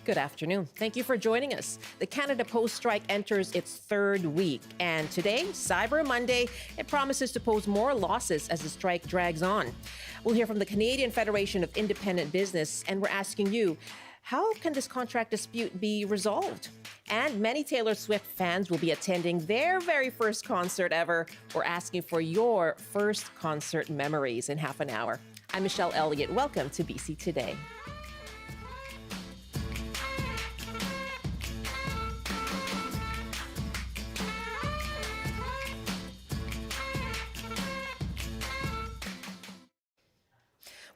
Good afternoon. Thank you for joining us. The Canada Post strike enters its third week, and today, Cyber Monday, it promises to pose more losses as the strike drags on. We'll hear from the Canadian Federation of Independent Business, and we're asking you, how can this contract dispute be resolved? And many Taylor Swift fans will be attending their very first concert ever. We're asking for your first concert memories in half an hour. I'm Michelle Elliott. Welcome to BC Today.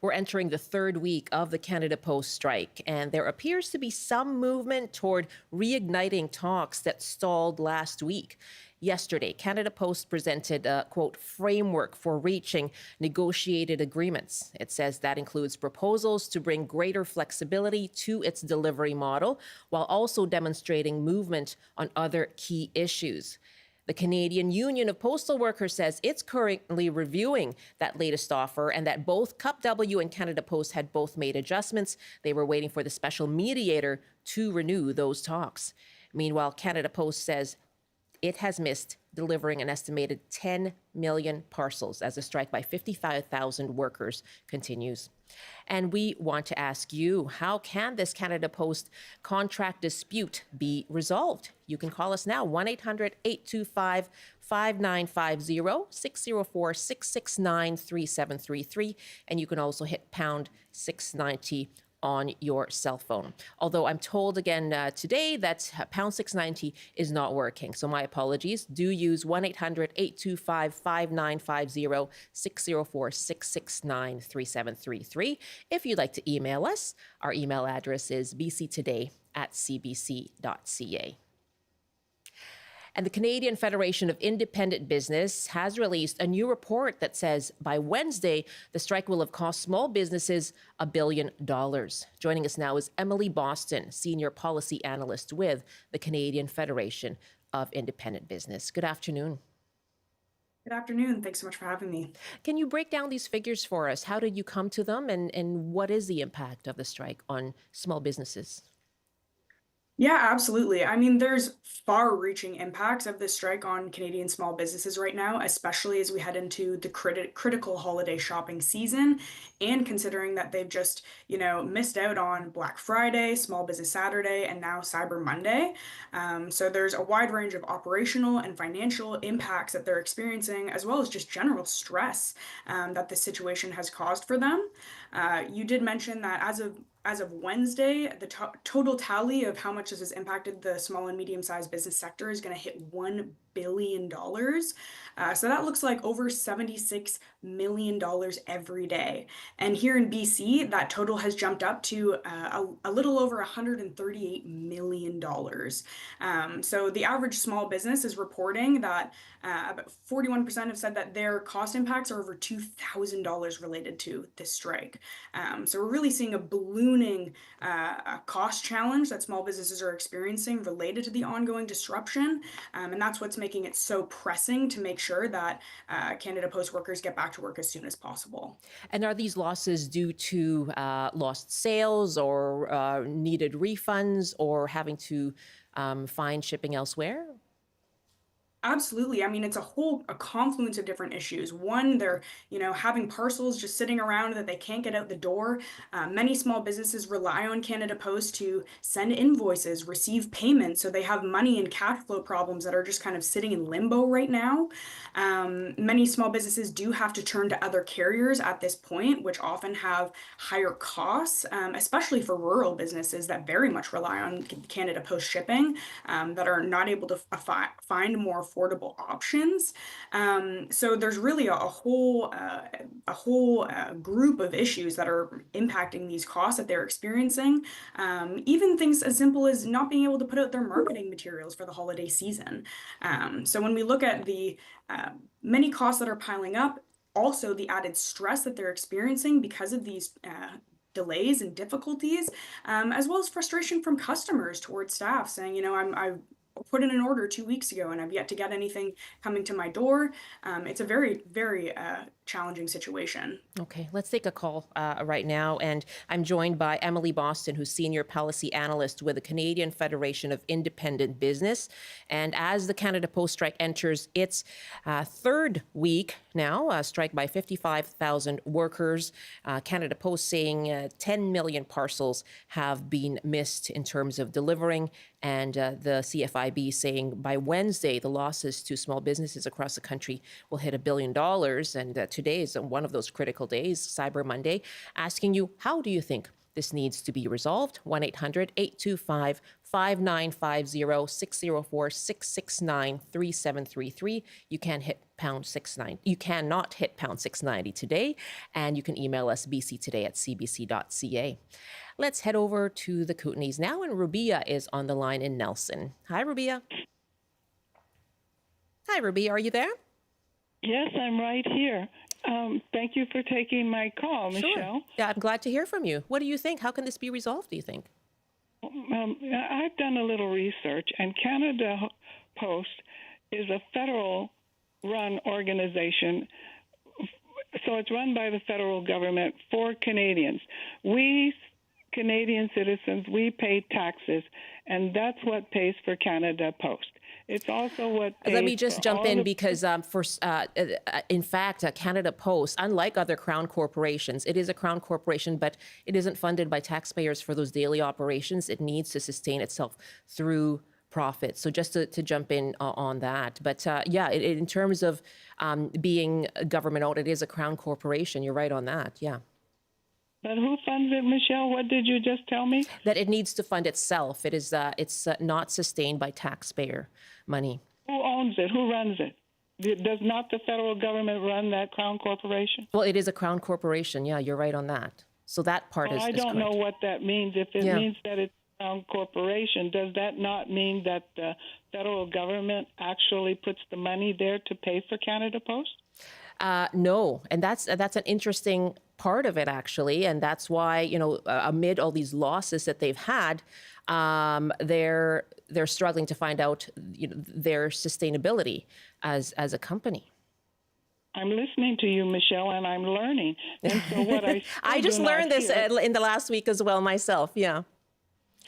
We're entering the third week of the Canada Post strike, and there appears to be some movement toward reigniting talks that stalled last week. Yesterday, Canada Post presented a, quote, framework for reaching negotiated agreements. It says that includes proposals to bring greater flexibility to its delivery model, while also demonstrating movement on other key issues. The Canadian Union of Postal Workers says it's currently reviewing that latest offer and that both CUPW and Canada Post had both made adjustments. They were waiting for the special mediator to renew those talks. Meanwhile, Canada Post says it has missed delivering an estimated 10 million parcels as the strike by 55,000 workers continues. And we want to ask you, how can this Canada Post contract dispute be resolved? You can call us now, 1-800-825-5950, 604-669-3733, and you can also hit pound 690 on your cell phone. Although I'm told again today that pound 690 is not working. So my apologies. Do use 1-800-825-5950, 604-669-3733. If you'd like to email us, our email address is bctoday@cbc.ca. And the Canadian Federation of Independent Business has released a new report that says by Wednesday, the strike will have cost small businesses $1 billion. Joining us now is Emily Boston, Senior Policy Analyst with the Canadian Federation of Independent Business. Good afternoon. Good afternoon. Thanks so much for having me. Can you break down these figures for us? How did you come to them, and what is the impact of the strike on small businesses? Yeah, absolutely. I mean, there's far-reaching impacts of this strike on Canadian small businesses right now, especially as we head into the critical holiday shopping season, and considering that they've just, missed out on Black Friday, Small Business Saturday, and now Cyber Monday. So there's a wide range of operational and financial impacts that they're experiencing, as well as just general stress that the situation has caused for them. You did mention that as of Wednesday, the total tally of how much this has impacted the small and medium-sized business sector is going to hit $1 billion. So that looks like over $76 million every day. And here in BC, that total has jumped up to a little over $138 million. So the average small business is reporting that about 41% have said that their cost impacts are over $2,000 related to this strike. So we're really seeing a ballooning cost challenge that small businesses are experiencing related to the ongoing disruption. And that's what's making it so pressing to make sure that Canada Post workers get back to work as soon as possible. And are these losses due to lost sales or needed refunds or having to find shipping elsewhere? Absolutely. I mean, it's a confluence of different issues. One, they're, having parcels just sitting around that they can't get out the door. Many small businesses rely on Canada Post to send invoices, receive payments, so they have money and cash flow problems that are just kind of sitting in limbo right now. Many small businesses do have to turn to other carriers at this point, which often have higher costs, especially for rural businesses that very much rely on Canada Post shipping, that are not able to find more affordable options. So there's really a whole group of issues that are impacting these costs that they're experiencing. Even things as simple as not being able to put out their marketing materials for the holiday season. So when we look at the many costs that are piling up, also the added stress that they're experiencing because of these delays and difficulties, as well as frustration from customers towards staff saying, I put in an order 2 weeks ago and I've yet to get anything coming to my door. It's a very, very challenging situation. Okay, let's take a call right now. And I'm joined by Emily Boston, who's Senior Policy Analyst with the Canadian Federation of Independent Business. And as the Canada Post strike enters its third week now, a strike by 55,000 workers, Canada Post saying 10 million parcels have been missed in terms of delivering. And the CFIB saying by Wednesday, the losses to small businesses across the country will hit $1 billion. And today is one of those critical days, Cyber Monday, asking you, how do you think this needs to be resolved? 1-800-825-5950, 604-669-3733. You can hit pound 69. You cannot hit pound 690 today. And you can email us bctoday@cbc.ca. Let's head over to the Kootenays now, and Rubia is on the line in Nelson. Hi, Rubia. Hi, Rubia. Are you there? Yes, I'm right here. Thank you for taking my call, Sure. Michelle. Yeah, I'm glad to hear from you. What do you think? How can this be resolved, do you think? I've done a little research, and Canada Post is a federal-run organization, so it's run by the federal government for Canadians. We Canadian citizens, we pay taxes, and that's what pays for Canada Post. It's also what pays. Let me just jump in the, because, in fact, Canada Post, unlike other crown corporations, it is a crown corporation, but it isn't funded by taxpayers for those daily operations. It needs to sustain itself through profit. So just to jump in on that. But yeah, in terms of being government owned, it is a crown corporation. You're right on that. Yeah. But who funds it, Michelle? What did you just tell me? That it needs to fund itself. It's not sustained by taxpayer money. Who owns it? Who runs it? Does not the federal government run that crown corporation? Well, it is a crown corporation. Yeah, you're right on that. So that part well, is I don't correct. know what that means. If it means that it's a crown corporation, does that not mean that the federal government actually puts the money there to pay for Canada Post? No, and that's an interesting part of it, actually, and that's why, amid all these losses that they've had, they're struggling to find out their sustainability as a company. I'm listening to you, Michelle, and I'm learning. And so what I just learned this in the last week as well myself. Yeah.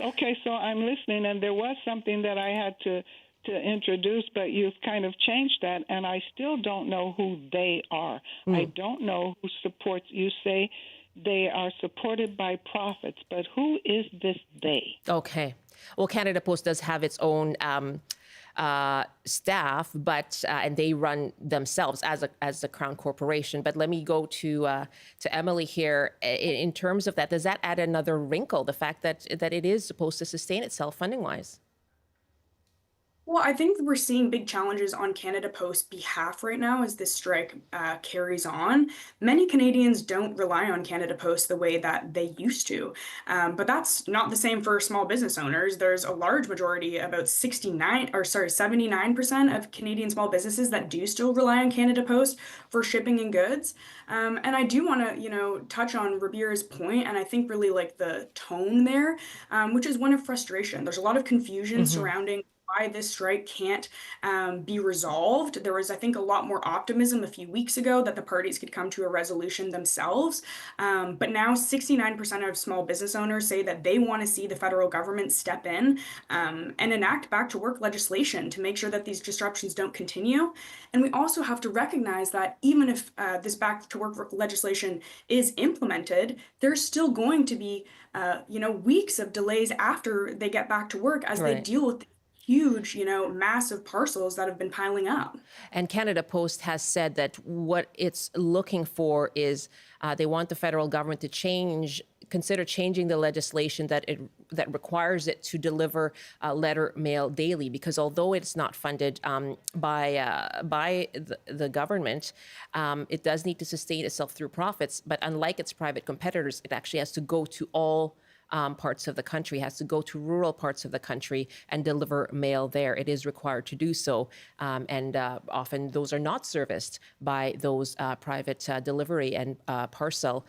Okay, so I'm listening, and there was something that I had to introduce, but you've kind of changed that, and I still don't know who they are. I don't know who supports. You say they are supported by profits, but who is this they? Okay. Well, Canada Post does have its own staff, but and they run themselves as a crown corporation. But let me go to Emily here. In terms of that, does that add another wrinkle? The fact that it is supposed to sustain itself funding wise. Well, I think we're seeing big challenges on Canada Post's behalf right now as this strike carries on. Many Canadians don't rely on Canada Post the way that they used to, but that's not the same for small business owners. There's a large majority, about 79% of Canadian small businesses that do still rely on Canada Post for shipping and goods. And I do want to, touch on Rabir's point, and I think really like the tone there, which is one of frustration. There's a lot of confusion surrounding why this strike can't be resolved. There was, I think, a lot more optimism a few weeks ago that the parties could come to a resolution themselves. But now 69% of small business owners say that they want to see the federal government step in and enact back to work legislation to make sure that these disruptions don't continue. And we also have to recognize that even if this back to work legislation is implemented, there's still going to be, weeks of delays after they get back to work as they deal with huge, massive parcels that have been piling up. And Canada Post has said that what it's looking for is they want the federal government to consider changing the legislation that requires it to deliver letter mail daily, because although it's not funded by the government, it does need to sustain itself through profits. But unlike its private competitors, it actually has to go to all parts of the country, has to go to rural parts of the country and deliver mail there. It is required to do so. And often those are not serviced by those private delivery and parcel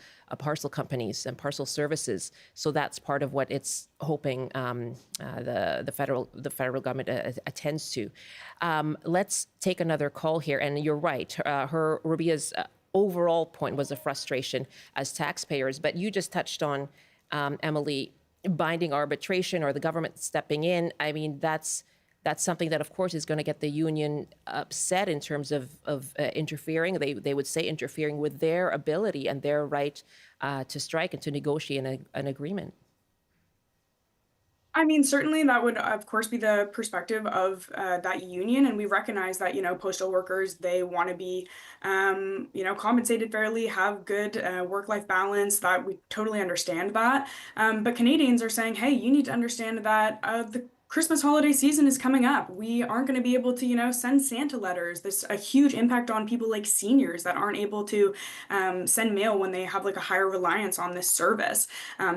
companies and parcel services. So that's part of what it's hoping the federal government attends to. Let's take another call here. And you're right, Rubia's overall point was a frustration as taxpayers. But you just touched on, Emily, binding arbitration or the government stepping in. I mean, that's something that, of course, is going to get the union upset in terms of interfering. They would say interfering with their ability and their right to strike and to negotiate an agreement. I mean, certainly that would, of course, be the perspective of that union, and we recognize that, postal workers, they want to be, compensated fairly, have good work-life balance. That we totally understand that, but Canadians are saying, hey, you need to understand that the Christmas holiday season is coming up. We aren't going to be able to, send Santa letters. There's a huge impact on people like seniors that aren't able to send mail when they have like a higher reliance on this service.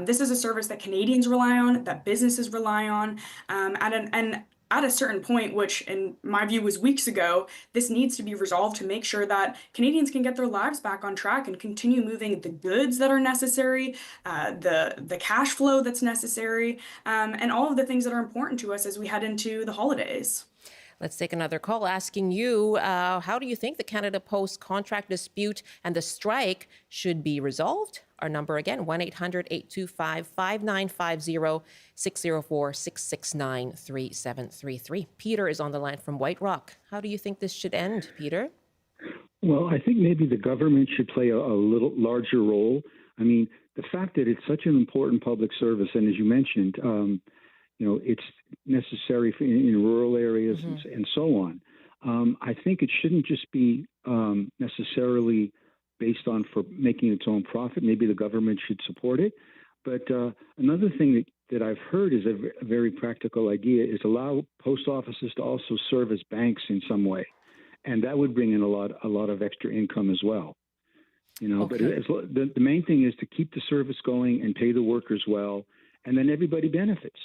This is a service that Canadians rely on, that businesses rely on, and at a certain point, which in my view was weeks ago, this needs to be resolved to make sure that Canadians can get their lives back on track and continue moving the goods that are necessary, the cash flow that's necessary, and all of the things that are important to us as we head into the holidays. Let's take another call asking you, how do you think the Canada Post contract dispute and the strike should be resolved? Our number again, 1-800-825-5950, 604-669-3733. Peter is on the line from White Rock. How do you think this should end, Peter? Well, I think maybe the government should play a little larger role. I mean, the fact that it's such an important public service, and as you mentioned, it's necessary in rural areas and so on. I think it shouldn't just be necessarily based on for making its own profit. Maybe the government should support it. But another thing that I've heard is a very practical idea is allow post offices to also serve as banks in some way. And that would bring in a lot of extra income as well. Okay. But the main thing is to keep the service going and pay the workers well, and then everybody benefits.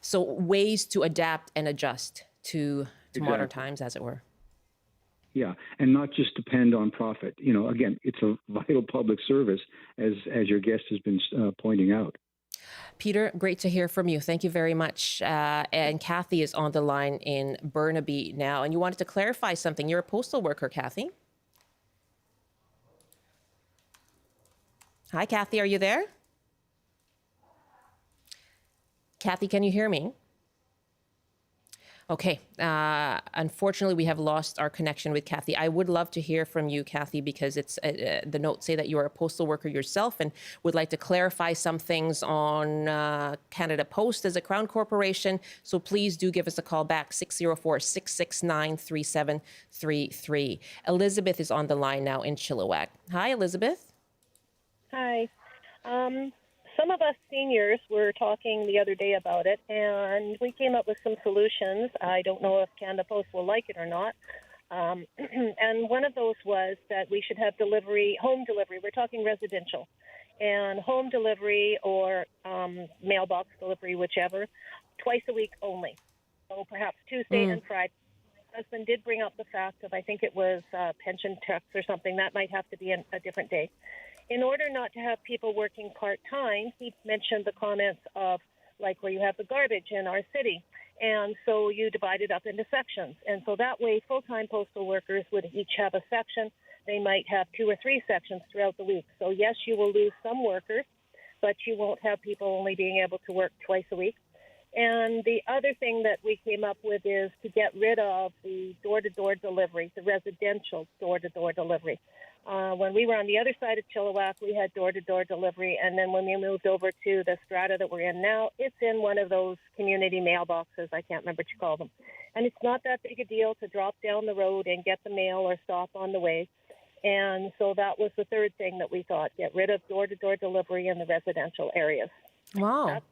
So ways to adapt and adjust to modern times, as it were. Yeah, and not just depend on profit. Again, it's a vital public service, as your guest has been pointing out. Peter, great to hear from you. Thank you very much. And Kathy is on the line in Burnaby now. And you wanted to clarify something. You're a postal worker, Kathy. Hi, Kathy. Are you there? Kathy, can you hear me? Okay. Unfortunately, we have lost our connection with Kathy. I would love to hear from you, Kathy, because it's the notes say that you are a postal worker yourself and would like to clarify some things on Canada Post as a Crown Corporation. So please do give us a call back, 604-669-3733. Elizabeth is on the line now in Chilliwack. Hi, Elizabeth. Hi. Some of us seniors were talking the other day about it, and we came up with some solutions. I don't know if Canada Post will like it or not. And one of those was that we should have home delivery. We're talking residential. And home delivery or mailbox delivery, whichever, twice a week only. So perhaps Tuesday and Friday. My husband did bring up the fact of, I think it was pension checks or something. That might have to be a different day. In order not to have people working part-time, he mentioned the comments of, like, where you have the garbage in our city. And so you divide it up into sections. And so that way, full-time postal workers would each have a section. They might have 2 or 3 sections throughout the week. So, yes, you will lose some workers, but you won't have people only being able to work twice a week. And the other thing that we came up with is to get rid of the door-to-door delivery, the residential door-to-door delivery. When we were on the other side of Chilliwack, we had door-to-door delivery. And then when we moved over to the strata that we're in now, it's in one of those community mailboxes. I can't remember what you call them. And it's not that big a deal to drop down the road and get the mail or stop on the way. And so that was the third thing that we thought, get rid of door-to-door delivery in the residential areas. Wow.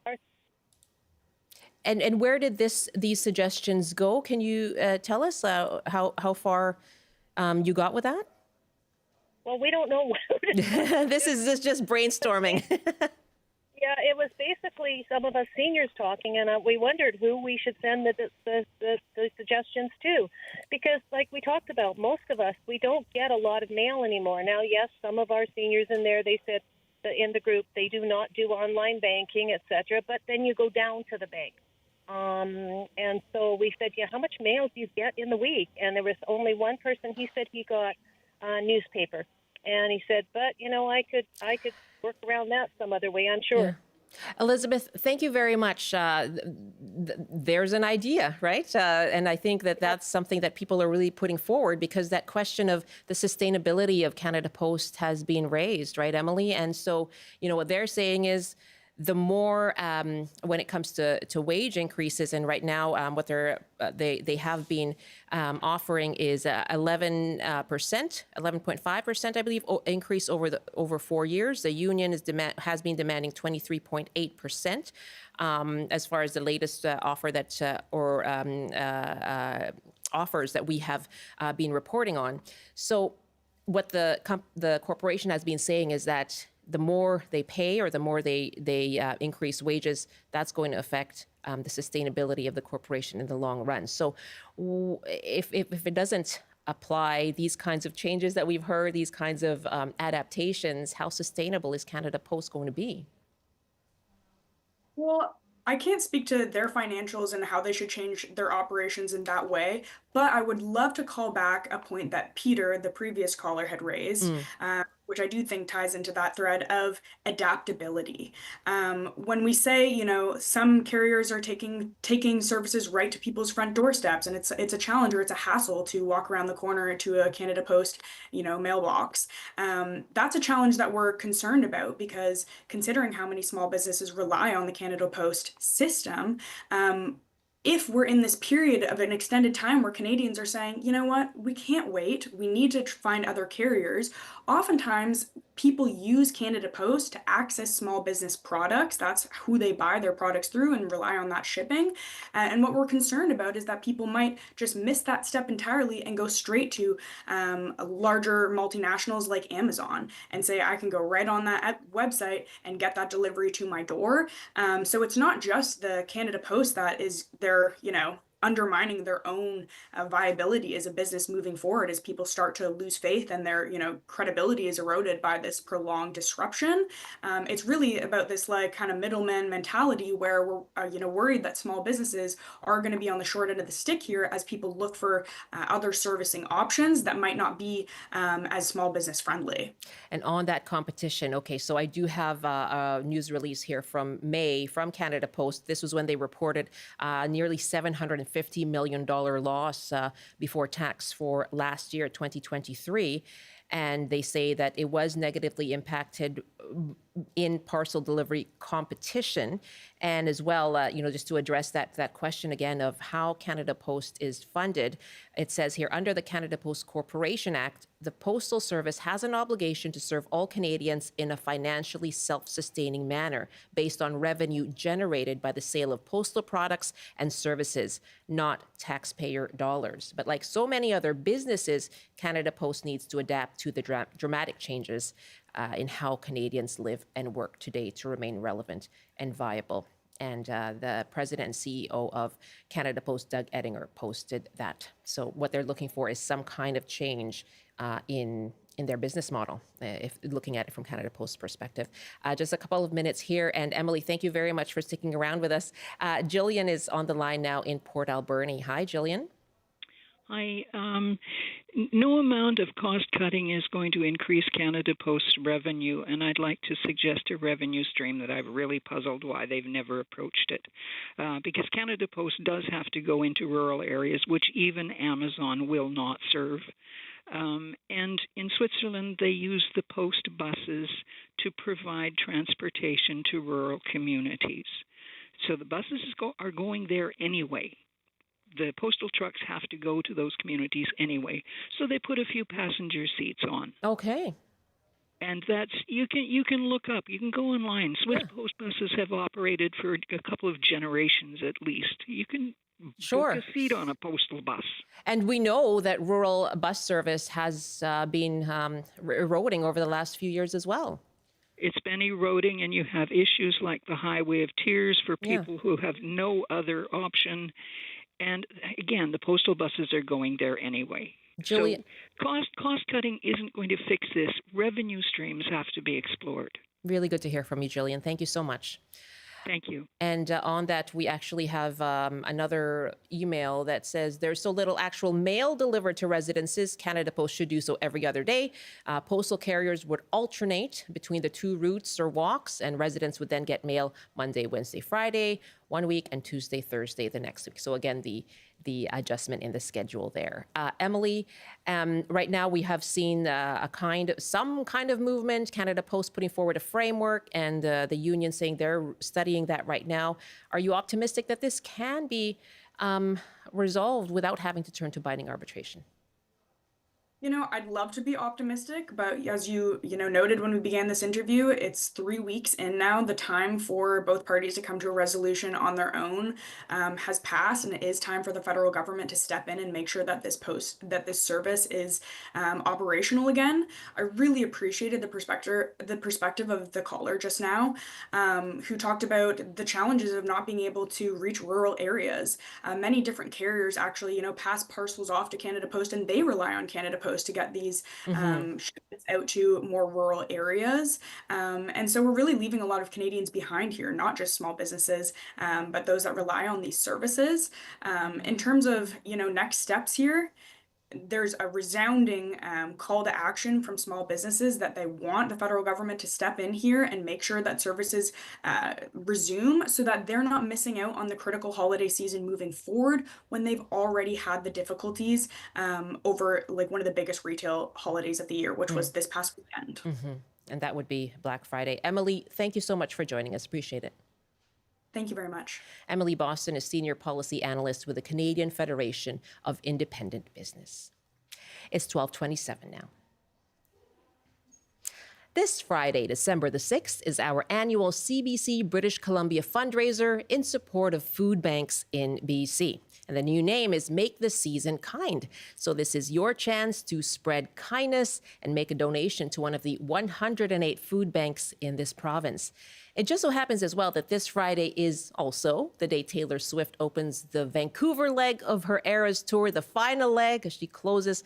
And where did these suggestions go? Can you tell us how far you got with that? Well, we don't know. This is just brainstorming. Yeah, it was basically some of us seniors talking, and we wondered who we should send the suggestions to. Because, like we talked about, most of us, we don't get a lot of mail anymore. Now, yes, some of our seniors in there, they said in the group, they do not do online banking, etc. But then you go down to the bank. And so we said, how much mail do you get in the week? And there was only one person, he said he got a newspaper. And he said, but I could work around that some other way, I'm Yeah. sure. Elizabeth, thank you very much. There's an idea, right? And I think that that's something that people are really putting forward, because that question of the sustainability of Canada Post has been raised, right, Emily? And so, what they're saying is, the more when it comes to wage increases, and right now what they have been offering is 11%, 11.5%, I believe, increase over 4 years. The union has been demanding 23.8%, as far as the latest offer that offers that we have been reporting on. So what the corporation has been saying is that the more they pay, or the more they increase wages, that's going to affect the sustainability of the corporation in the long run. So if it doesn't apply, these kinds of changes that we've heard, these kinds of adaptations, how sustainable is Canada Post going to be? Well, I can't speak to their financials and how they should change their operations in that way, but I would love to call back a point that Peter, the previous caller, had raised, which I do think ties into that thread of adaptability. When we say, some carriers are taking services right to people's front doorsteps, and it's a challenge, or it's a hassle to walk around the corner to a Canada Post, mailbox. That's a challenge that we're concerned about, because considering how many small businesses rely on the Canada Post system, if we're in this period of an extended time where Canadians are saying, you know what, we can't wait, we need to find other carriers, oftentimes people use Canada Post to access small business products. That's who they buy their products through and rely on that shipping. And what we're concerned about is that people might just miss that step entirely and go straight to larger multinationals like Amazon and say, I can go right on that website and get that delivery to my door. So it's not just the Canada Post that is they're undermining their own viability as a business moving forward, as people start to lose faith and their credibility is eroded by this prolonged disruption. It's really about this kind of middleman mentality where we're worried that small businesses are going to be on the short end of the stick here as people look for other servicing options that might not be as small business friendly. And on that competition, okay, so I do have a news release here from May from Canada Post. This was when they reported nearly $750 million loss before tax for last year, 2023. And they say that it was negatively impacted in parcel delivery competition. And as well, just to address that question again of how Canada Post is funded, it says here, under the Canada Post Corporation Act, the Postal Service has an obligation to serve all Canadians in a financially self-sustaining manner based on revenue generated by the sale of postal products and services, not taxpayer dollars. But like so many other businesses, Canada Post needs to adapt to the dramatic changes in how Canadians live and work today to remain relevant and viable. And the president and CEO of Canada Post, Doug Ettinger, posted that. So what they're looking for is some kind of change in their business model, if looking at it from Canada Post's perspective. Just a couple of minutes here. And Emily, thank you very much for sticking around with us. Jillian is on the line now in Port Alberni. Hi, Jillian. Hi. No amount of cost cutting is going to increase Canada Post's revenue, and I'd like to suggest a revenue stream that I've really puzzled why they've never approached it. Because Canada Post does have to go into rural areas, which even Amazon will not serve. And in Switzerland, they use the post buses to provide transportation to rural communities. So the buses are going there anyway. The postal trucks have to go to those communities anyway, so they put a few passenger seats on. Okay. And that's you can look up. You can go online. Swiss post buses have operated for a couple of generations at least. You can book a seat on a postal bus. And we know that rural bus service has been eroding over the last few years as well. It's been eroding, and you have issues like the Highway of Tears for people who have no other option. And again, the postal buses are going there anyway. Julian, so cost cutting isn't going to fix this. Revenue streams have to be explored. Really good to hear from you, Jillian. Thank you so much. Thank you. And on that, we actually have another email that says there's so little actual mail delivered to residences. Canada Post should do so every other day. Postal carriers would alternate between the two routes or walks, and residents would then get mail Monday, Wednesday, Friday, 1 week, and Tuesday, Thursday the next week. So again, the adjustment in the schedule there. Emily, right now we have seen some kind of movement. Canada Post putting forward a framework, and the union saying they're studying that right now. Are you optimistic that this can be resolved without having to turn to binding arbitration? I'd love to be optimistic, but as you noted when we began this interview, it's 3 weeks in now. The time for both parties to come to a resolution on their own has passed, and it is time for the federal government to step in and make sure that this service is operational again. I really appreciated the perspective of the caller just now, who talked about the challenges of not being able to reach rural areas. Many different carriers actually, pass parcels off to Canada Post, and they rely on Canada Post to get these shipments out to more rural areas. And so we're really leaving a lot of Canadians behind here, not just small businesses, but those that rely on these services. In terms of, next steps here, there's a resounding call to action from small businesses that they want the federal government to step in here and make sure that services resume so that they're not missing out on the critical holiday season moving forward when they've already had the difficulties over like one of the biggest retail holidays of the year, which was this past weekend. And that would be Black Friday. Emily, thank you so much for joining us. Appreciate it. Thank you very much. Emily Boston is Senior Policy Analyst with the Canadian Federation of Independent Business. It's 12:27 now. This Friday, December the 6th, is our annual CBC British Columbia fundraiser in support of food banks in BC. And the new name is Make the Season Kind. So this is your chance to spread kindness and make a donation to one of the 108 food banks in this province. It just so happens as well that this Friday is also the day Taylor Swift opens the Vancouver leg of her Eras tour, the final leg, as she closes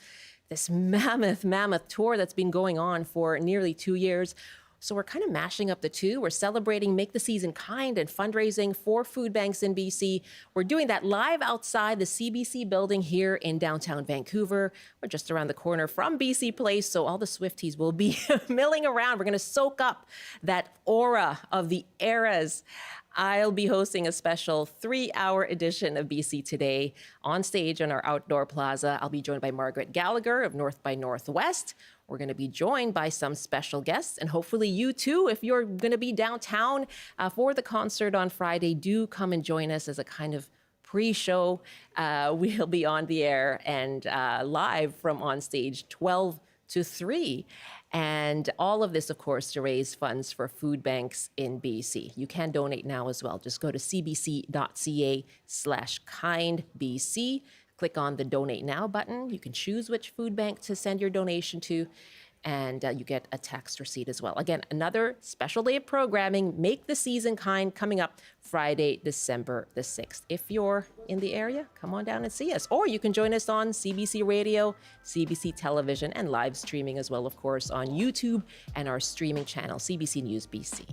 this mammoth tour that's been going on for nearly 2 years. So we're kind of mashing up the two. We're celebrating Make the Season Kind and fundraising for food banks in BC. We're doing that live outside the CBC building here in downtown Vancouver. We're just around the corner from BC Place, so all the Swifties will be milling around. We're going to soak up that aura of the Eras. I'll be hosting a special 3-hour edition of BC Today on stage in our outdoor plaza. I'll be joined by Margaret Gallagher of North by Northwest. We're going to be joined by some special guests, and hopefully you too, if you're going to be downtown for the concert on Friday, do come and join us as a kind of pre-show. We'll be on the air and live from on stage 12 to 3. And all of this, of course, to raise funds for food banks in BC. You can donate now as well. Just go to cbc.ca/kindbc. Click on the Donate Now button. You can choose which food bank to send your donation to, and you get a text receipt as well. Again, another special day of programming, Make the Season Kind, coming up Friday, December the 6th. If you're in the area, come on down and see us. Or you can join us on CBC Radio, CBC Television, and live streaming as well, of course, on YouTube and our streaming channel, CBC News BC.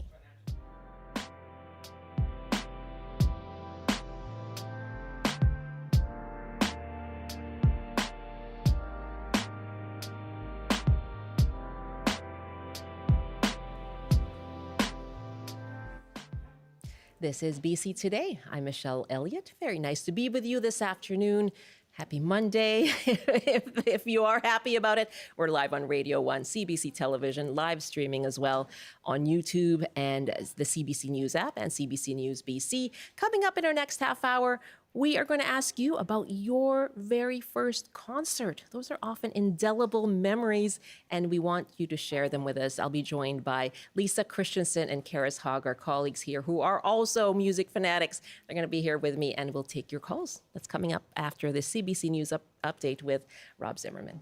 This is BC Today. I'm Michelle Elliott. Very nice to be with you this afternoon. Happy Monday. if you are happy about it, we're live on Radio 1, CBC Television, live streaming as well on YouTube and the CBC News app and CBC News BC. Coming up in our next half hour, we are going to ask you about your very first concert. Those are often indelible memories, and we want you to share them with us. I'll be joined by Lisa Christensen and Karis Hogg, our colleagues here, who are also music fanatics. They're going to be here with me, and we'll take your calls. That's coming up after the CBC News update with Rob Zimmerman.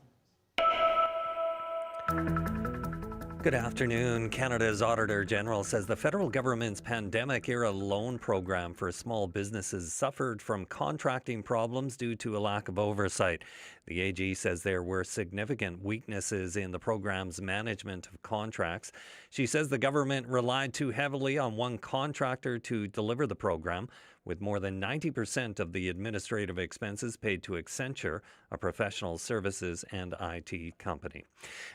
Good afternoon. Canada's Auditor General says the federal government's pandemic-era loan program for small businesses suffered from contracting problems due to a lack of oversight. The AG says there were significant weaknesses in the program's management of contracts. She says the government relied too heavily on one contractor to deliver the program, with more than 90% of the administrative expenses paid to Accenture, a professional services and IT company.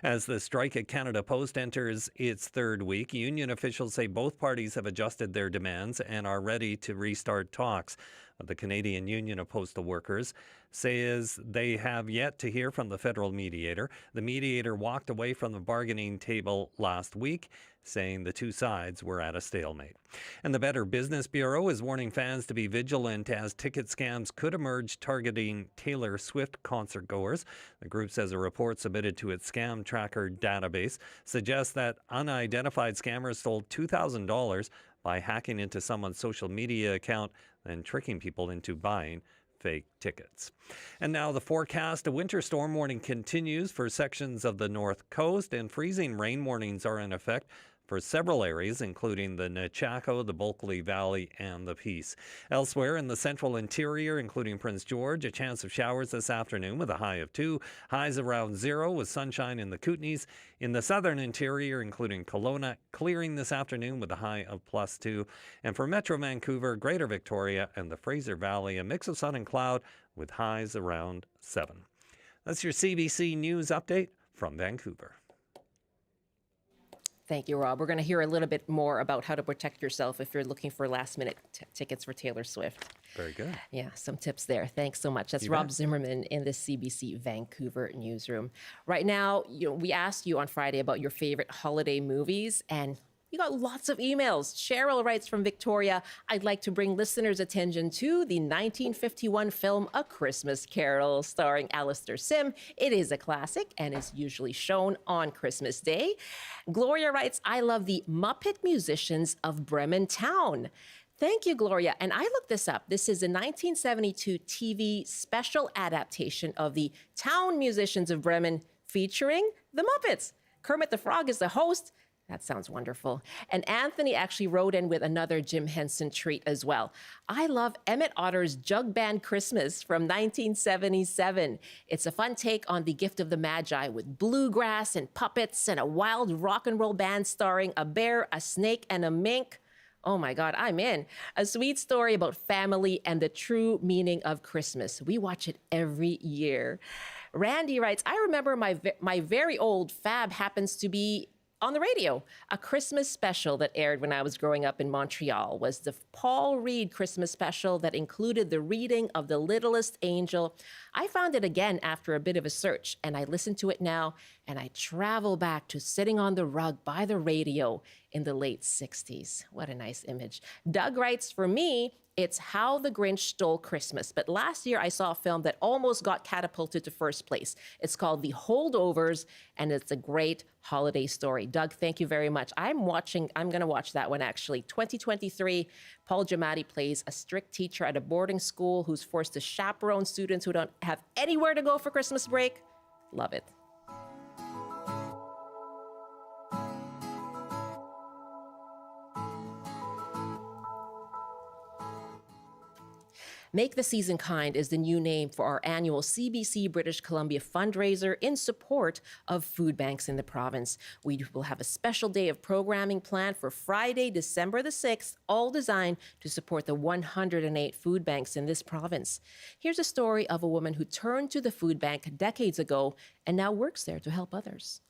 As the strike at Canada Post enters its third week, union officials say both parties have adjusted their demands and are ready to restart talks. The Canadian Union of Postal Workers says they have yet to hear from the federal mediator. The mediator walked away from the bargaining table last week, saying the two sides were at a stalemate. And the Better Business Bureau is warning fans to be vigilant as ticket scams could emerge targeting Taylor Swift concert goers. The group says a report submitted to its scam tracker database suggests that unidentified scammers stole $2,000 by hacking into someone's social media account and tricking people into buying fake tickets. And now the forecast. A winter storm warning continues for sections of the north coast, and freezing rain warnings are in effect for several areas, including the Nechako, the Bulkley Valley, and the Peace. Elsewhere in the central interior, including Prince George, a chance of showers this afternoon with a high of 2. Highs around 0 with sunshine in the Kootenays. In the southern interior, including Kelowna, clearing this afternoon with a high of +2. And for Metro Vancouver, Greater Victoria, and the Fraser Valley, a mix of sun and cloud with highs around 7. That's your CBC News update from Vancouver. Thank you, Rob. We're going to hear a little bit more about how to protect yourself if you're looking for last-minute tickets for Taylor Swift. Very good. Yeah, some tips there. Thanks so much. That's Rob Zimmerman in the CBC Vancouver newsroom. Right now, we asked you on Friday about your favorite holiday movies, and you got lots of emails. Cheryl writes from Victoria, I'd like to bring listeners' attention to the 1951 film A Christmas Carol starring Alistair Sim. It is a classic and is usually shown on Christmas Day. Gloria writes, I love the Muppet Musicians of Bremen Town. Thank you, Gloria. And I looked this up. This is a 1972 TV special adaptation of the Town Musicians of Bremen featuring the Muppets. Kermit the Frog is the host. That sounds wonderful. And Anthony actually wrote in with another Jim Henson treat as well. I love Emmett Otter's Jug Band Christmas from 1977. It's a fun take on the Gift of the Magi with bluegrass and puppets and a wild rock and roll band starring a bear, a snake, and a mink. Oh my God, I'm in. A sweet story about family and the true meaning of Christmas. We watch it every year. Randy writes, I remember my very old Fab happens to be on the radio. A Christmas special that aired when I was growing up in Montreal was the Paul Reed Christmas special that included the reading of The Littlest Angel. I found it again after a bit of a search, and I listen to it now, and I travel back to sitting on the rug by the radio in the late 60s. What a nice image. Doug writes, for me, it's How the Grinch Stole Christmas. But last year I saw a film that almost got catapulted to first place. It's called The Holdovers, and it's a great holiday story. Doug, thank you very much. I'm going to watch that one actually. 2023, Paul Giamatti plays a strict teacher at a boarding school who's forced to chaperone students who don't have anywhere to go for Christmas break. Love it. Make the Season Kind is the new name for our annual CBC British Columbia fundraiser in support of food banks in the province. We will have a special day of programming planned for Friday, December the 6th, all designed to support the 108 food banks in this province. Here's a story of a woman who turned to the food bank decades ago and now works there to help others.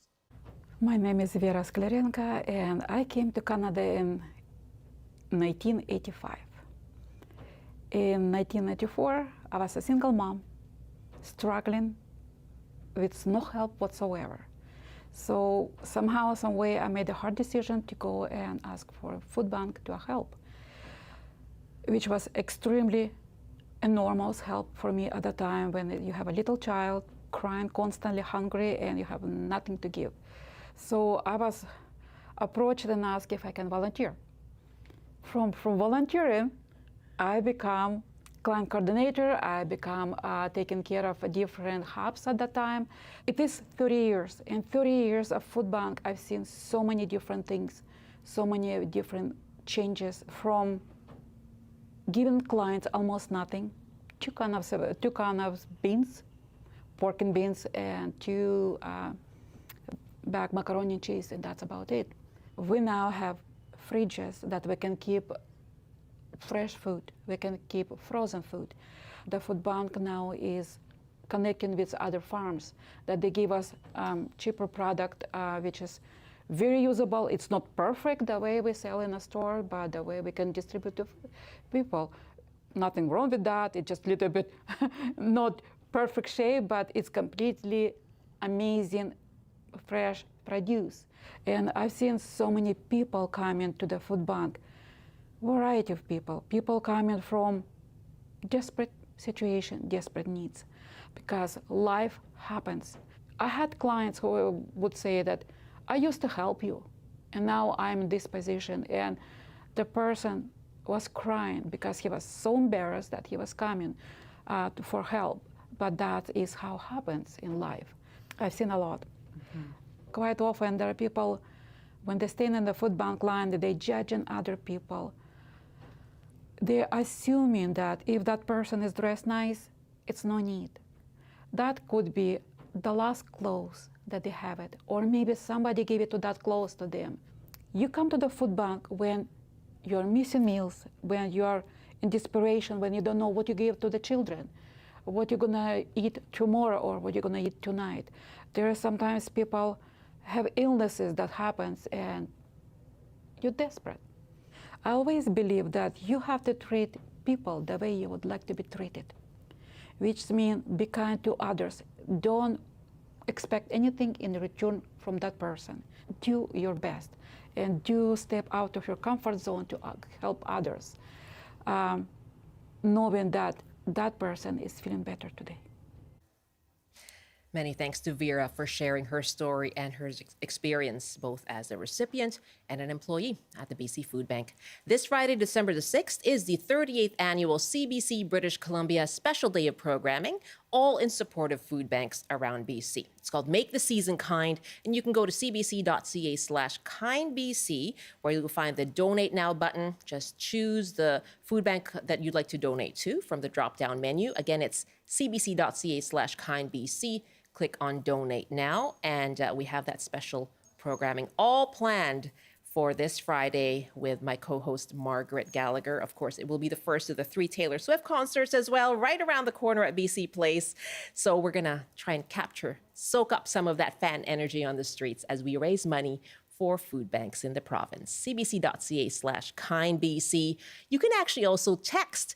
My name is Vera Sklerenka, and I came to Canada in 1985. In 1994, I was a single mom, struggling with no help whatsoever. So somehow, some way, I made a hard decision to go and ask for a food bank to help, which was extremely enormous help for me at the time when you have a little child crying, constantly hungry, and you have nothing to give. So I was approached and asked if I can volunteer. From volunteering, I become client coordinator. I become taking care of different hubs at that time. It is 30 years. In 30 years of food bank, I've seen so many different things, so many different changes, from giving clients almost nothing, two kind of beans, pork and beans and 2 bag macaroni and cheese, and that's about it. We now have fridges that we can keep fresh food, we can keep frozen food. The food bank now is connecting with other farms that they give us cheaper product, which is very usable. It's not perfect the way we sell in a store, but the way we can distribute to people. Nothing wrong with that. It's just a little bit not perfect shape, but it's completely amazing, fresh produce. And I've seen so many people coming to the food bank, variety of people coming from desperate situation, desperate needs, because life happens. I had clients who would say that, I used to help you, and now I'm in this position. And the person was crying because he was so embarrassed that he was coming for help. But that is how it happens in life. I've seen a lot. Mm-hmm. Quite often there are people, when they stand in the food bank line, they're judging other people. They're assuming that if that person is dressed nice, it's no need. That could be the last clothes that they have it, or maybe somebody gave it to that clothes to them. You come to the food bank when you're missing meals, when you're in desperation, when you don't know what you give to the children, what you're gonna eat tomorrow or what you're gonna eat tonight. There are sometimes people have illnesses that happens and you're desperate. I always believe that you have to treat people the way you would like to be treated, which means be kind to others. Don't expect anything in return from that person. Do your best and do step out of your comfort zone to help others, knowing that that person is feeling better today. Many thanks to Vera for sharing her story and her experience, both as a recipient and an employee at the BC Food Bank. This Friday, December the 6th, is the 38th annual CBC British Columbia Special Day of Programming, all in support of food banks around BC. It's called Make the Season Kind, and you can go to cbc.ca/kindbc, where you'll find the Donate Now button. Just choose the food bank that you'd like to donate to from the drop-down menu. Again, it's cbc.ca/kindbc. Click on Donate Now, and we have that special programming all planned for this Friday with my co-host Margaret Gallagher. Of course, it will be the first of the 3 Taylor Swift concerts as well, right around the corner at BC Place. So we're gonna try and soak up some of that fan energy on the streets as we raise money for food banks in the province. cbc.ca/kindbc. You can actually also text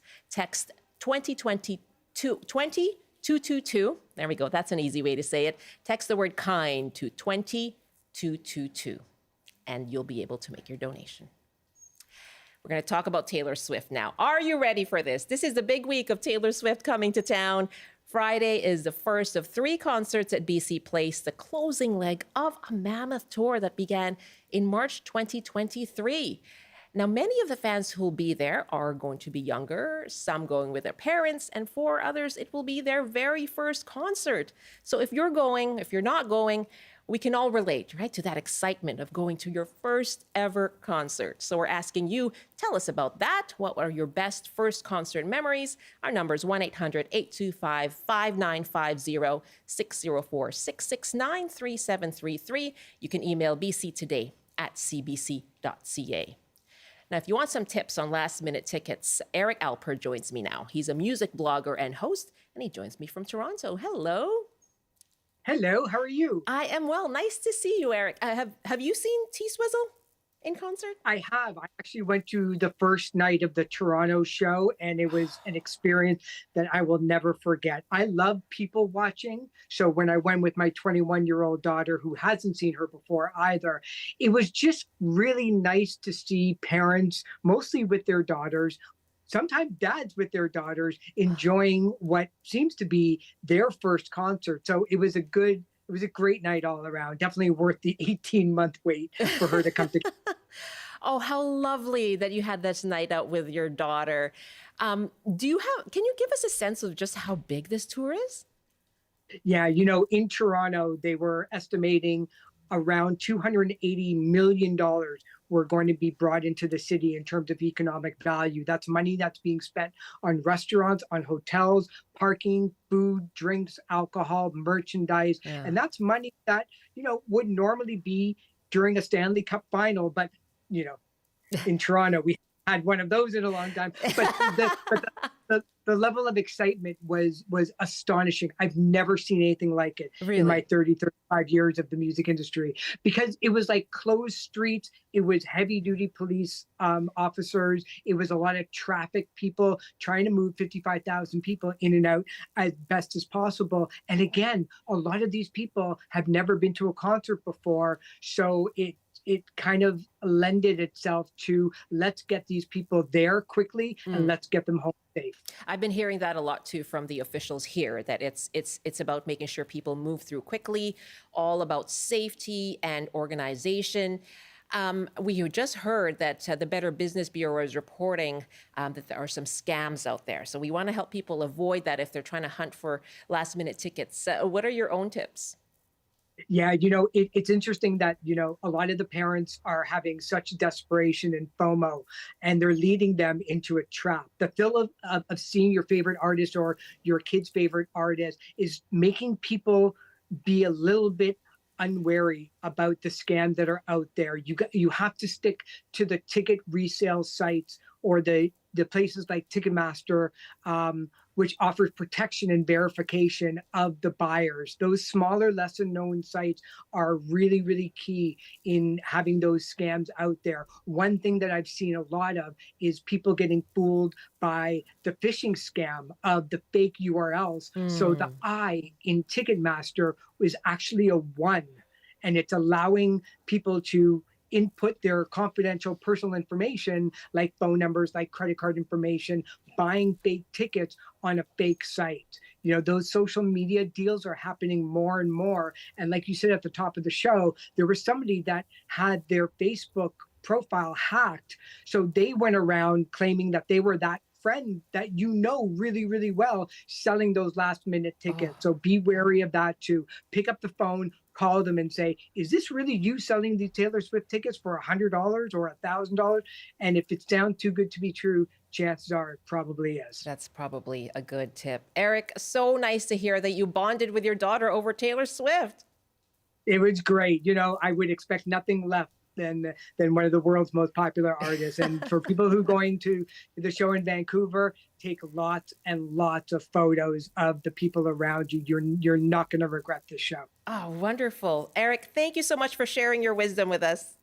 222. There we go. That's an easy way to say it. Text the word kind to 20222, and you'll be able to make your donation. We're going to talk about Taylor Swift now. Are you ready for this? This is the big week of Taylor Swift coming to town. Friday is the first of 3 concerts at BC Place, the closing leg of a mammoth tour that began in March 2023. Now, many of the fans who will be there are going to be younger, some going with their parents, and for others, it will be their very first concert. So if you're not going, we can all relate, right, to that excitement of going to your first ever concert. So we're asking you, tell us about that. What are your best first concert memories? Our number is 1-800-825-5950, 604-669-3733. You can email bctoday@cbc.ca. Now, if you want some tips on last-minute tickets, Eric Alper joins me now. He's a music blogger and host, and he joins me from Toronto. Hello. Hello, how are you? I am well. Nice to see you, Eric. Have you seen T-Swizzle in concert? I have. I actually went to the first night of the Toronto show, and it was an experience that I will never forget. I love people watching. So when I went with my 21-year-old daughter, who hasn't seen her before either, it was just really nice to see parents, mostly with their daughters, sometimes dads with their daughters, enjoying what seems to be their first concert. So it was a great night all around. Definitely worth the 18-month wait for her to come to. Oh, how lovely that you had this night out with your daughter. Can you give us a sense of just how big this tour is? Yeah, in Toronto, they were estimating around $280 million were going to be brought into the city in terms of economic value. That's money that's being spent on restaurants, on hotels, parking, food, drinks, alcohol, merchandise. Yeah. And that's money that, would normally be during a Stanley Cup final. But, in Toronto, we had one of those in a long time. But the level of excitement was astonishing. I've never seen anything like it in my 35 years of the music industry, because it was like closed streets. It was heavy duty police officers. It was a lot of traffic people trying to move 55,000 people in and out as best as possible. And again, a lot of these people have never been to a concert before. So it kind of lended itself to, let's get these people there quickly and let's get them home safe. I've been hearing that a lot too from the officials here, that it's about making sure people move through quickly, all about safety and organization. We just heard that the Better Business Bureau is reporting that there are some scams out there. So we want to help people avoid that if they're trying to hunt for last minute tickets. What are your own tips? Yeah, it's interesting that, a lot of the parents are having such desperation and FOMO, and they're leading them into a trap. The thrill of seeing your favorite artist or your kid's favorite artist is making people be a little bit unwary about the scams that are out there. You have to stick to the ticket resale sites or the places like Ticketmaster, which offers protection and verification of the buyers. Those smaller, lesser known sites are really, really key in having those scams out there. One thing that I've seen a lot of is people getting fooled by the phishing scam of the fake URLs. So the I in Ticketmaster is actually a 1, and it's allowing people to input their confidential personal information, like phone numbers, like credit card information, buying fake tickets on a fake site. Those social media deals are happening more and more. And like you said at the top of the show, there was somebody that had their Facebook profile hacked. So they went around claiming that they were that friend that really, really well, selling those last minute tickets. So be wary of that too. Pick up the phone, call them and say, is this really you selling these Taylor Swift tickets for $100 or $1,000? And if it sounds too good to be true, chances are it probably is. That's probably a good tip. Eric, so nice to hear that you bonded with your daughter over Taylor Swift. It was great. I would expect nothing left than one of the world's most popular artists. And for people who are going to the show in Vancouver, take lots and lots of photos of the people around you. You're not going to regret this show. Oh, wonderful. Eric, thank you so much for sharing your wisdom with us.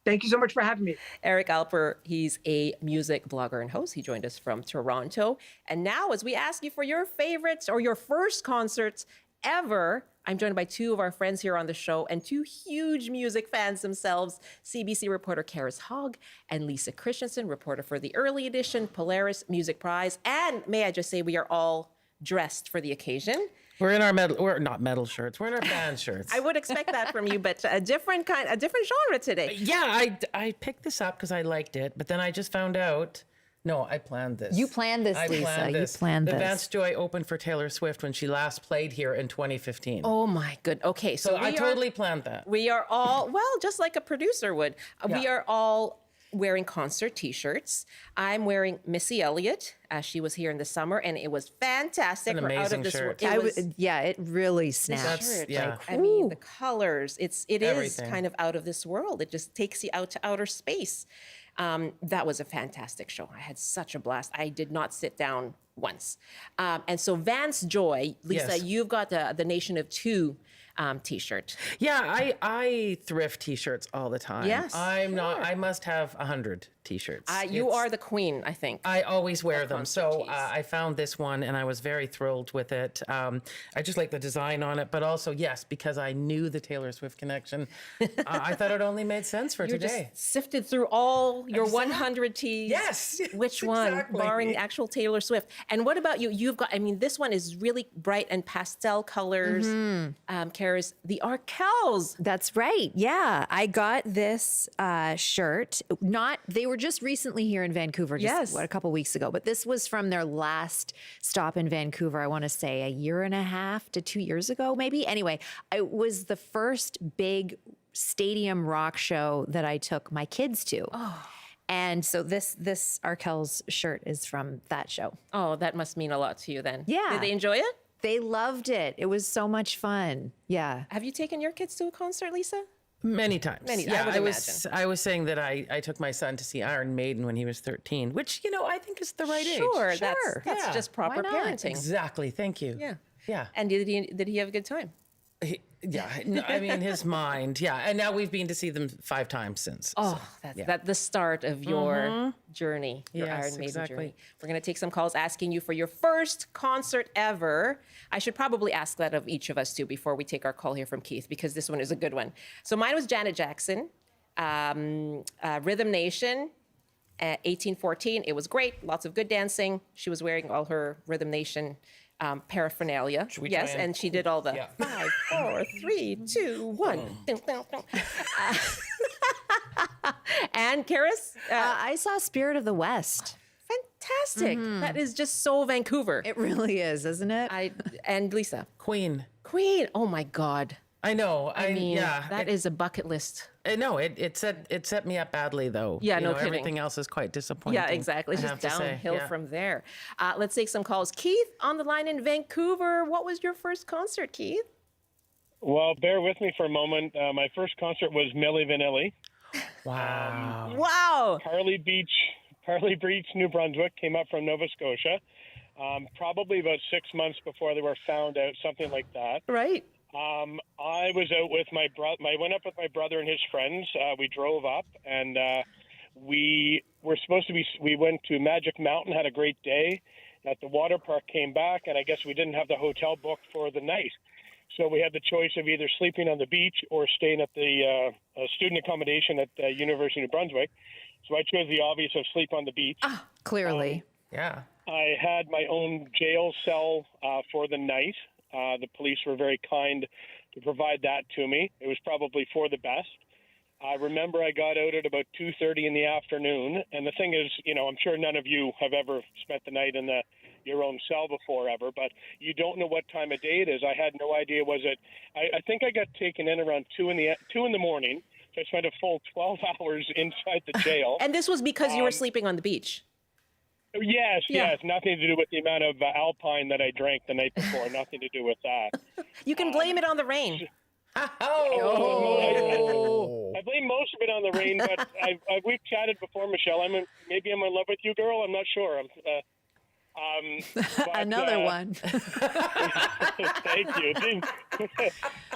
Thank you so much for having me. Eric Alper, he's a music blogger and host. He joined us from Toronto. And now, as we ask you for your favorites or your first concerts ever, I'm joined by two of our friends here on the show and two huge music fans themselves, CBC reporter Karis Hogg and Lisa Christensen, reporter for the Early Edition Polaris Music Prize. And may I just say, we are all dressed for the occasion. We're in our we're not metal shirts. We're in our band shirts. I would expect that from you, but a different genre today. Yeah, I picked this up because I liked it, but then I just found out. No, I planned this. You planned this, Lisa. You planned this. The Vance Joy opened for Taylor Swift when she last played here in 2015. Oh my good. Okay, so I totally planned that. We are all, well, just like a producer would. We are all wearing concert T-shirts. I'm wearing Missy Elliott, as she was here in the summer, and it was fantastic. An amazing shirt. It really snaps. I mean, the colors. It is kind of out of this world. It just takes you out to outer space. That was a fantastic show. I had such a blast. I did not sit down once. And so Vance Joy, Lisa, you've got the Nation of Two T-shirt. Yeah, I thrift T-shirts all the time. Yes, I must have 100 T-shirts. You are the queen, I think. I always wear them. So I found this one and I was very thrilled with it. I just like the design on it, but also, yes, because I knew the Taylor Swift connection, I thought it only made sense for today. Just sifted through all your 100 tees. Yes. Which one, barring actual Taylor Swift. And what about you? You've got, this one is really bright and pastel colors. Karis, the Arkells. That's right. Yeah, I got this shirt. They were just recently here in Vancouver, a couple weeks ago, but this was from their last stop in Vancouver. I want to say a year and a half to 2 years ago, maybe. Anyway, it was the first big stadium rock show that I took my kids to. Oh. And so this Arkells shirt is from that show. Oh, that must mean a lot to you then. Yeah. Did they enjoy it? They loved it. It was so much fun. Yeah. Have you taken your kids to a concert, Lisa? Many times. Yeah, I was saying that I took my son to see Iron Maiden when he was 13, which, I think is the right age. Sure. That's just proper Why not? parenting. Exactly. Thank you. Yeah. Yeah. And did he have a good time? His mind. Yeah. And now we've been to see them 5 times since. Oh, that's the start of your journey, your Iron Maiden journey. We're going to take some calls asking you for your first concert ever. I should probably ask that of each of us too before we take our call here from Keith, because this one is a good one. So mine was Janet Jackson, Rhythm Nation, 1814. It was great. Lots of good dancing. She was wearing all her Rhythm Nation paraphernalia. Yes, and she did all the 5, 4, 3, 2, 1. And Karis? I saw Spirit of the West. Fantastic. That is just so Vancouver. It really is, isn't it? And Lisa? Queen. Oh my God. I know. I mean, that is a bucket list. I know. It set me up badly, though. Yeah, no kidding. Everything else is quite disappointing. Yeah, exactly. It's just downhill from there. Let's take some calls. Keith on the line in Vancouver. What was your first concert, Keith? Well, bear with me for a moment. My first concert was Milli Vanilli. Wow. Wow. Parley Beach, New Brunswick, came up from Nova Scotia. Probably about 6 months before they were found out, something like that. Right. I was out with my brother. I went up with my brother and his friends. We drove up, and we were supposed to be. We went to Magic Mountain, had a great day at the water park. Came back, and I guess we didn't have the hotel booked for the night, so we had the choice of either sleeping on the beach or staying at the student accommodation at the University of New Brunswick. So I chose the obvious of sleep on the beach. Clearly. Yeah. I had my own jail cell for the night. The police were very kind to provide that to me. It was probably for the best. I remember I got out at about 2:30 in the afternoon. And the thing is, I'm sure none of you have ever spent the night in your own cell before ever, but you don't know what time of day it is. I had no idea. I think I got taken in around 2 in the morning. So I spent a full 12 hours inside the jail. And this was because you were sleeping on the beach. Yes. Nothing to do with the amount of Alpine that I drank the night before. Nothing to do with that. You can blame it on the rain. I blame most of it on the rain, but we've chatted before, Michelle. Maybe I'm in love with you, girl. I'm not sure. Another one. Thank you.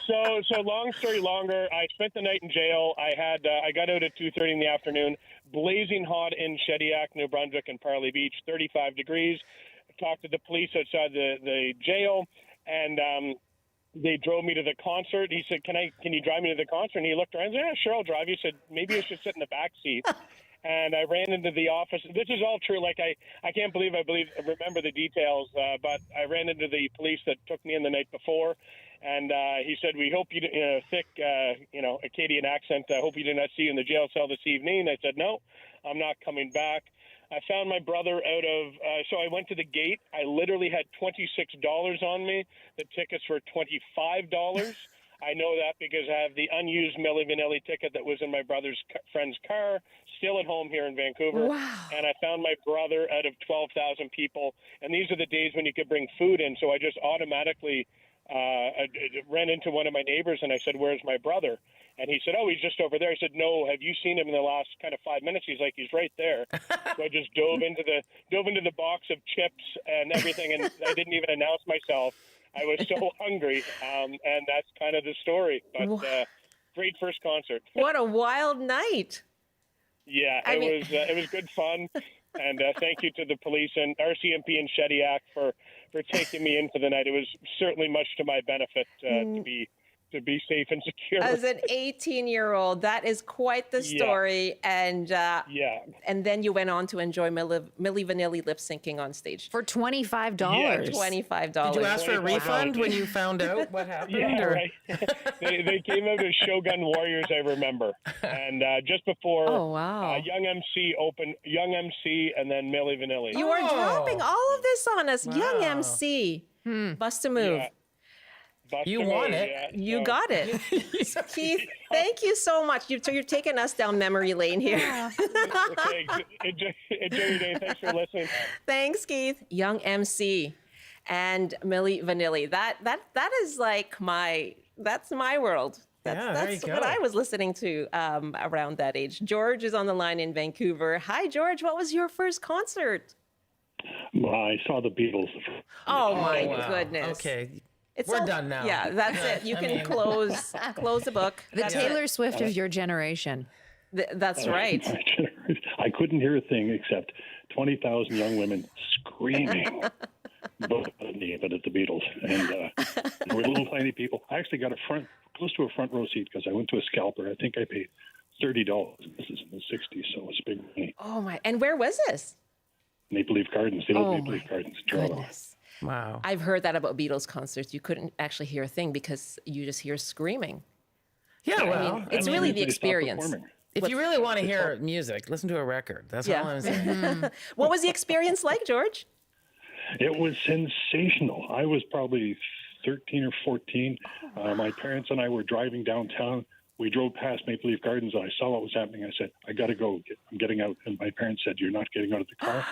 So long story longer, I spent the night in jail. I got out at 2:30 in the afternoon, blazing hot in Shediac, New Brunswick, and Parley Beach, 35 degrees. I talked to the police outside the jail, and they drove me to the concert. He said, "Can you drive me to the concert?" And he looked around and said, "Yeah, sure, I'll drive you." He said, "Maybe I should sit in the back seat." And I ran into the office. This is all true. Like I can't believe I remember the details. But I ran into the police that took me in the night before, and he said, "We hope you, thick, Acadian accent. I hope you did not see you in the jail cell this evening." I said, "No, I'm not coming back." I found my brother out of. So I went to the gate. I literally had $26 on me. The tickets were $25. I know that because I have the unused Milli Vanilli ticket that was in my brother's friend's car, still at home here in Vancouver. Wow. And I found my brother out of 12,000 people. And these are the days when you could bring food in. So I just automatically ran into one of my neighbors and I said, "Where's my brother?" And he said, "Oh, he's just over there." I said, "No, have you seen him in the last kind of 5 minutes?" He's like, "He's right there." So I just dove into the box of chips and everything, and I didn't even announce myself. I was so hungry, and that's kind of the story. But great first concert. What a wild night! Yeah, it was good fun, and thank you to the police and RCMP and Shediac for taking me in for the night. It was certainly much to my benefit to be to be safe and secure. As an 18-year-old, that is quite the story. And and then you went on to enjoy Milli Vanilli lip syncing on stage for $25. $25. Did you ask for a $25. refund when you found out what happened? Yeah, right. they came out as Shogun Warriors, I remember. And just before Young MC, and then Milli Vanilli. You are dropping all of this on us. Young MC. Bust a move. You won it. Yeah, you got it. Keith, thank you so much. You're taking us down memory lane here. Okay, enjoy your day. Thanks for listening. Thanks, Keith. Young MC and Milli Vanilli. That is like that's my world. That's what I was listening to around that age. George is on the line in Vancouver. Hi, George. What was your first concert? Well, I saw the Beatles. Oh my goodness. Okay. We're done now. Yeah, that's it. You can close the book. The Taylor Swift of your generation. That's right. I couldn't hear a thing except 20,000 young women screaming both at me, but at the Beatles. And there were little tiny people. I actually got close to a front row seat because I went to a scalper. I think I paid $30. This is in the 60s, so it's big money. Oh my! And where was this? Maple Leaf Gardens. The old Maple Leaf Gardens in Toronto. Goodness. Wow. I've heard that about Beatles concerts. You couldn't actually hear a thing because you just hear screaming. Yeah, well, it's really the experience. If you really want to hear music, listen to a record. That's all I'm saying. What was the experience like, George? It was sensational. I was probably 13 or 14. My parents and I were driving downtown. We drove past Maple Leaf Gardens, and I saw what was happening. I said, I got to go. I'm getting out. And my parents said, you're not getting out of the car.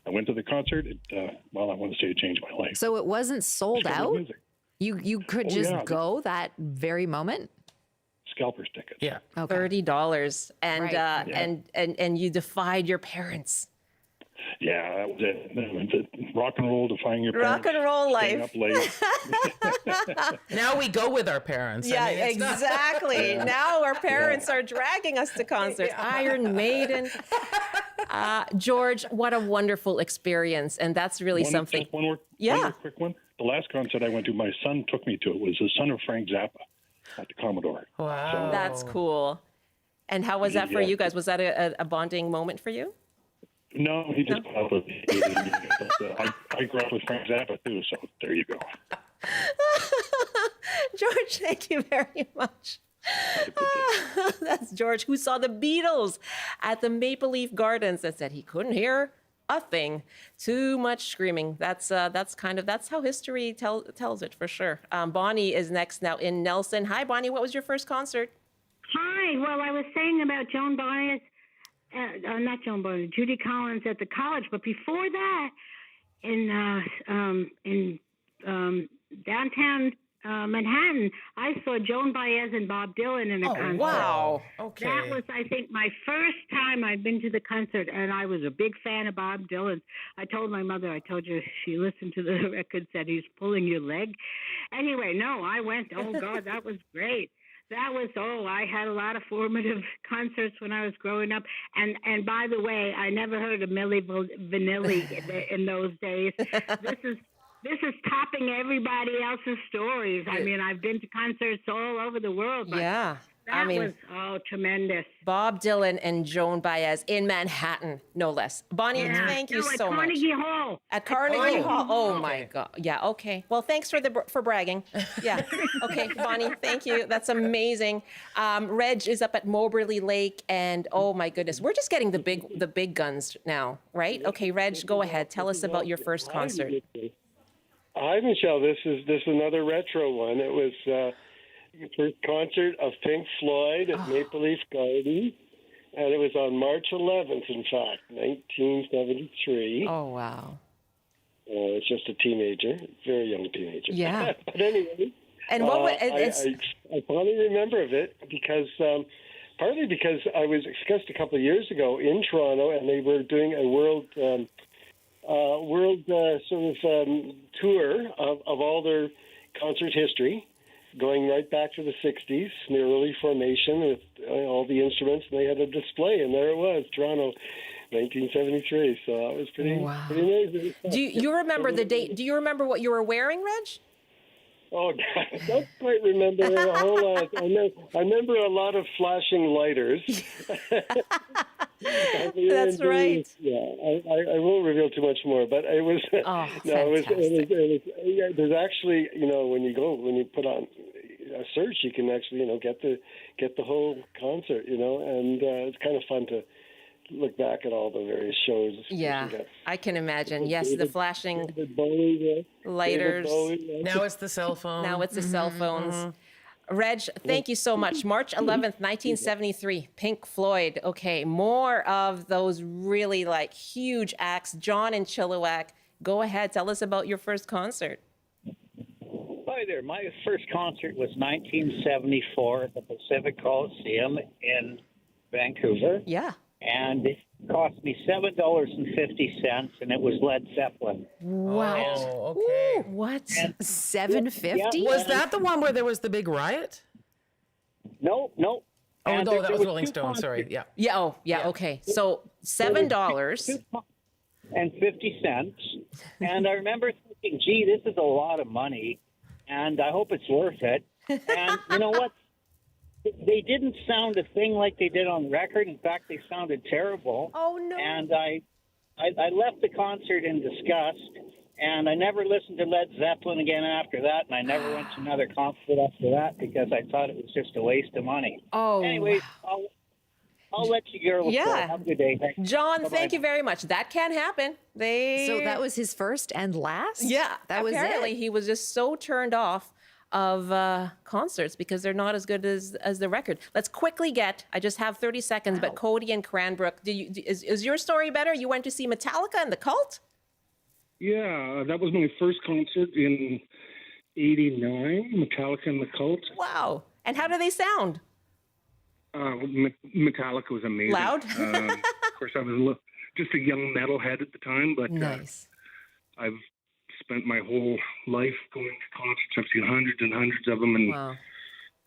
I went to the concert. I want to say it changed my life. So it wasn't sold out? You could just go that very moment? Scalper's tickets. Yeah. Okay. $30. And and you defied your parents. Yeah, that was it. Rock and roll, defying your parents. Rock and roll life. Up late. Now we go with our parents. Yeah, exactly. Now our parents are dragging us to concerts. Iron Maiden. George, what a wonderful experience. And that's really something. One more quick one. The last concert I went to, my son took me to. It was the son of Frank Zappa at the Commodore. Wow. So, that's cool. And how was that for you guys? Was that a bonding moment for you? No, he just put up with me. I grew up with Frank Zappa too, so there you go. George, thank you very much. That's George, who saw the Beatles at the Maple Leaf Gardens and said he couldn't hear a thing. Too much screaming. That's how history tells it for sure. Bonnie is next now in Nelson. Hi, Bonnie. What was your first concert? Hi. Well, I was saying about Joan Baez. Not Joan Baez, Judy Collins at the college. But before that, in downtown Manhattan, I saw Joan Baez and Bob Dylan in a concert. Wow. Okay. That was, I think, my first time I'd been to the concert, and I was a big fan of Bob Dylan. I told my mother, she listened to the record, said, he's pulling your leg. Anyway, no, I went. Oh, God, that was great. I had a lot of formative concerts when I was growing up. And by the way, I never heard of Milli Vanilli in those days. This is topping everybody else's stories. I mean, I've been to concerts all over the world. But that was tremendous. Bob Dylan and Joan Baez in Manhattan, no less. Bonnie, thank you so much. At Carnegie Hall. At Carnegie Hall. Oh, my God. Yeah, okay. Well, thanks for bragging. Yeah. Okay, Bonnie, thank you. That's amazing. Reg is up at Moberly Lake, and oh, my goodness. We're just getting the big guns now, right? Okay, Reg, go ahead. Tell us about your first concert. Hi, Michelle. This is another retro one. It was the first concert of Pink Floyd at Maple Leaf Gardens, and it was on March 11th, in fact, 1973. Oh, wow. I was just a teenager, very young teenager. Yeah. But anyway, and I fondly remember of it because partly because I was just a couple of years ago in Toronto, and they were doing a world tour of all their concert history, going right back to the 60s, the early formation with all the instruments, and they had a display, and there it was, Toronto, 1973. So that was pretty amazing. Do you remember the date? Do you remember what you were wearing, Reg? Oh, I don't quite remember a whole lot. I remember a lot of flashing lighters. That's right. Yeah, I won't reveal too much more, but it was. Oh, no, fantastic. yeah, there's actually, when you put on a search, you can actually, get the whole concert, and it's kind of fun to look back at all the various shows. Yeah, I can imagine. Yes, the flashing David Bowie, lighters. Now it's the cell phone. Now it's the cell phones. Reg, thank you so much. March 11th, 1973, Pink Floyd. Okay, more of those really huge acts. John in Chilliwack, go ahead. Tell us about your first concert. Hi there. My first concert was 1974 at the Pacific Coliseum in Vancouver. Yeah. And it cost me $7.50, and it was Led Zeppelin. Wow. Oh, okay. What? $7.50? Was that the one where there was the big riot? No. Oh, And no, there that was was Rolling two Stone. Sorry. concerts. Yeah. Yeah. Oh, yeah. Okay. So $7. And 50 cents. And I remember thinking, gee, this is a lot of money, and I hope it's worth it. And you know what? They didn't sound a thing like they did on record. In fact, they sounded terrible. Oh, no. And I left the concert in disgust, and I never listened to Led Zeppelin again after that, and I never went to another concert after that because I thought it was just a waste of money. Oh. Anyways, I'll let you girls go. Have a good day. Thanks. John, Bye-bye. thank you very much. That can happen. So that was his first and last? Yeah. That was apparently it. he was just so turned off of concerts because they're not as good as the record. Let's quickly I just have 30 seconds, but Cody and Cranbrook, is your story better? You went to see Metallica and the Cult? Yeah, that was my first concert in '89, Metallica and the Cult. Wow. And how do they sound? Metallica was amazing. Loud? Of course, I was just a young metalhead at the time, but nice. I've spent my whole life going to concerts. I've seen hundreds and hundreds of them, and wow.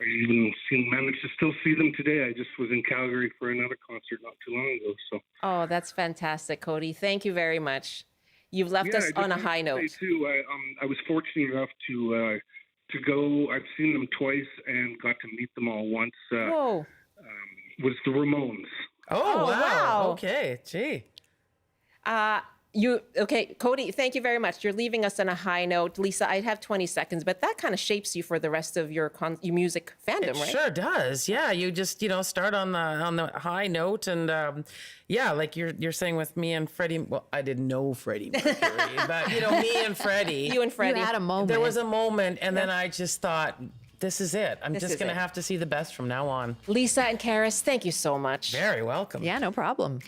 I even managed to still see them today. I just was in Calgary for another concert not too long ago. So. Oh, that's fantastic, Cody. Thank you very much. You've left us on a high note. Too, I was fortunate enough to go. I've seen them twice and got to meet them all once. Whoa. Was the Ramones. Oh, wow. Okay, gee. Cody, thank you very much. You're leaving us on a high note. Lisa, I have 20 seconds, but that kind of shapes you for the rest of your music fandom, It right? sure does. Yeah, you just start on the high note, and like you're saying with me and Freddie. Well, I didn't know Freddie Mercury, but me and Freddie. You and Freddie. You had a moment. There was a moment, and then I just thought, this is it. I'm just going to have to see the best from now on. Lisa and Karis, thank you so much. Very welcome. Yeah, no problem.